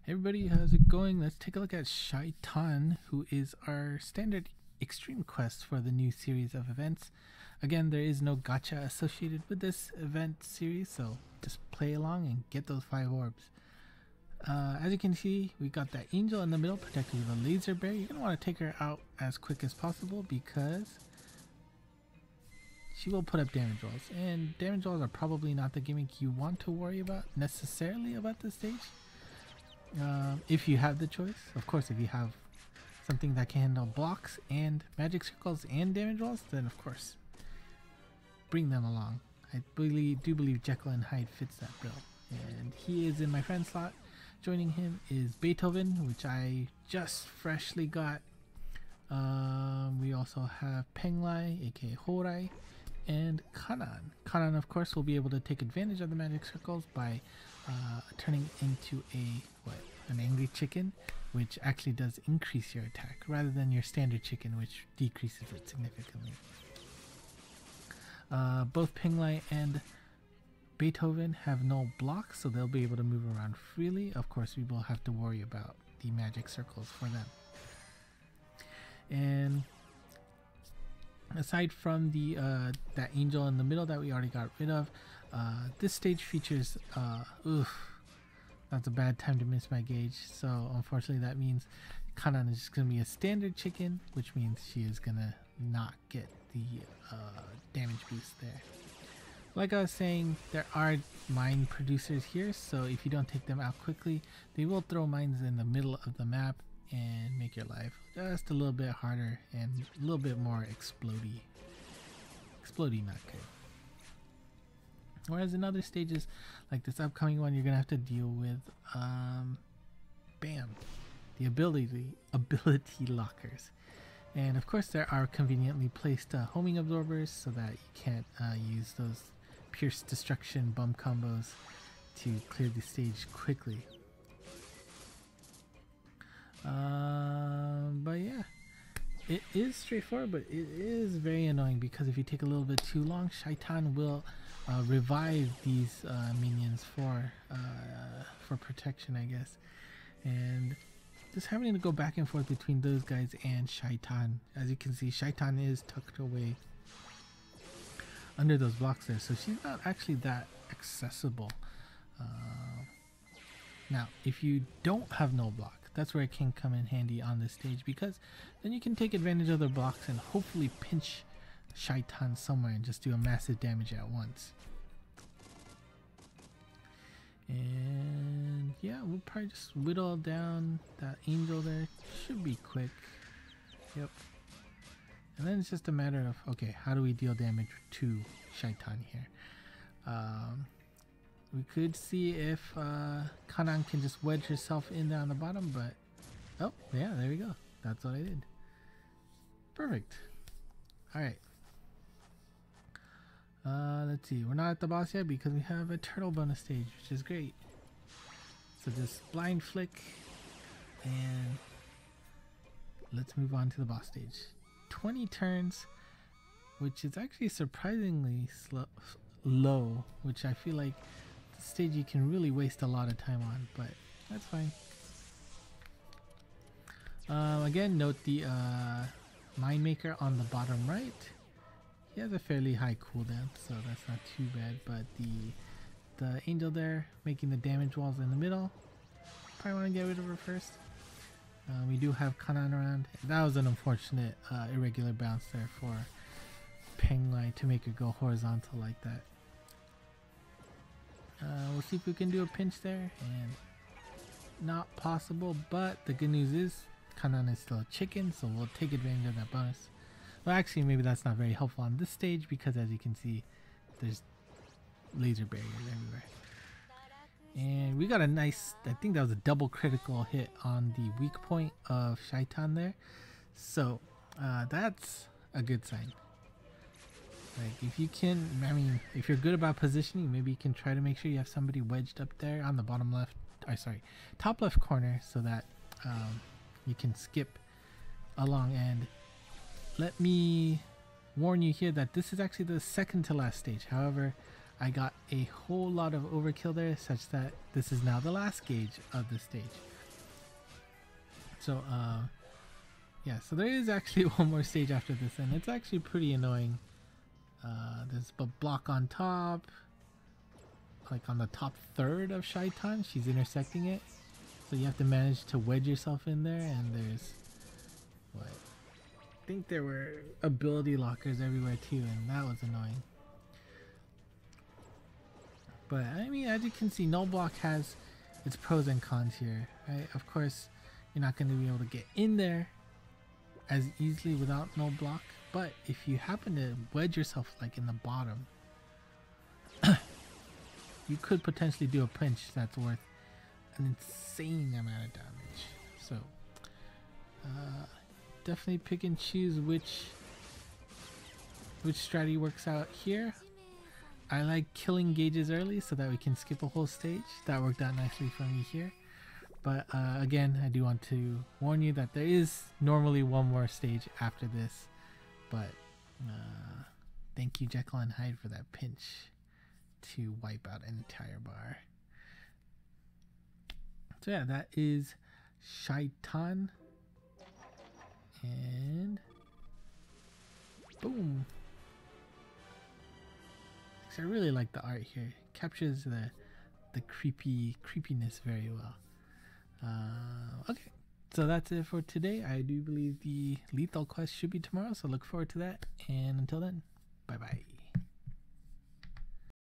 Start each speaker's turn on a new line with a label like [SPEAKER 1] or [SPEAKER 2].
[SPEAKER 1] Hey everybody, how's it going? Let's take a look at Shaitan, who is our standard extreme quest for the new series of events. Again, there is no gacha associated with this event series, so just play along and get those 5 orbs. As you can see, we got that angel in the middle protected with a laser bear. You're going to want to take her out as quick as possible because she will put up damage walls, and damage walls are probably not the gimmick you want to worry about necessarily about this stage. If you have the choice, of course, if you have something that can handle blocks and magic circles and damage walls, then of course bring them along. I do believe Jekyll and Hyde fits that bill, and he is in my friend slot. Joining him is Beethoven, which I just freshly got. We also have Penglai, aka Horai, and Kanan. Kanan, of course, will be able to take advantage of the magic circles by turning into an angry chicken, which actually does increase your attack rather than your standard chicken, which decreases it significantly. Both Penglai and Beethoven have no blocks, so they'll be able to move around freely. Of course, we will have to worry about the magic circles for them. And aside from the that angel in the middle that we already got rid of, this stage features that's a bad time to miss my gauge, so unfortunately that means Kanan is just going to be a standard chicken, which means she is going to not get the damage boost there. Like I was saying, there are mine producers here, so if you don't take them out quickly, they will throw mines in the middle of the map and make your life just a little bit harder and a little bit more explodey. Explodey, not good. Whereas in other stages, like this upcoming one, you're gonna have to deal with, bam, the ability lockers. And of course, there are conveniently placed homing absorbers so that you can't use those pierce destruction bump combos to clear the stage quickly. But yeah, it is straightforward, but it is very annoying because if you take a little bit too long, Shaitan will revive these minions for protection, I guess. And just having to go back and forth between those guys and Shaitan. As you can see, Shaitan is tucked away under those blocks there, so she's not actually that accessible. Now, if you don't have no block, that's where it can come in handy on this stage, because then you can take advantage of the blocks and hopefully pinch Shaitan somewhere and just do a massive damage at once. And yeah, we'll probably just whittle down that angel there. Should be quick. Yep. And then it's just a matter of, okay, how do we deal damage to Shaitan here? We could see if Kanan can just wedge herself in there on the bottom, but oh yeah, there we go. That's what I did. Perfect. Alright. Let's see, we're not at the boss yet because we have a turtle bonus stage, which is great. So just blind flick and let's move on to the boss stage. 20 turns, which is actually surprisingly low, which I feel like the stage you can really waste a lot of time on, but that's fine. Again, note the mine maker on the bottom right. He has a fairly high cooldown, so that's not too bad, but the angel there making the damage walls in the middle, probably want to get rid of her first. We do have Kanan around. That was an unfortunate irregular bounce there for Penglai to make it go horizontal like that. We'll see if we can do a pinch there, and not possible, but the good news is Kanan is still a chicken, so we'll take advantage of that bonus. Well, actually, maybe that's not very helpful on this stage because, as you can see, there's laser barriers everywhere. And we got a nice, I think that was a double critical hit on the weak point of Shaitan there. So that's a good sign. Like, if you can, I mean, if you're good about positioning, maybe you can try to make sure you have somebody wedged up there on the bottom left, or sorry, top left corner, so that you can skip along. And let me warn you here that this is actually the second to last stage. However, I got a whole lot of overkill there such that this is now the last gauge of the stage. So yeah, so there is actually one more stage after this, and it's actually pretty annoying. There's a block on top, like on the top third of Shaitan. She's intersecting it, so you have to manage to wedge yourself in there. And there's what, I think there were ability lockers everywhere too, and that was annoying. But I mean, as you can see, no block has its pros and cons here, right? Of course, you're not going to be able to get in there as easily without no block, but if you happen to wedge yourself like in the bottom, you could potentially do a pinch that's worth an insane amount of damage. So definitely pick and choose which strategy works out here. I like killing gauges early so that we can skip a whole stage. That worked out nicely for me here. But again, I do want to warn you that there is normally one more stage after this. But thank you, Jekyll and Hyde, for that pinch to wipe out an entire bar. So yeah, that is Shaitan. And boom. I really like the art here. It captures the creepiness very well. Okay, so that's it for today. I do believe the lethal quest should be tomorrow, so look forward to that. And until then, bye bye.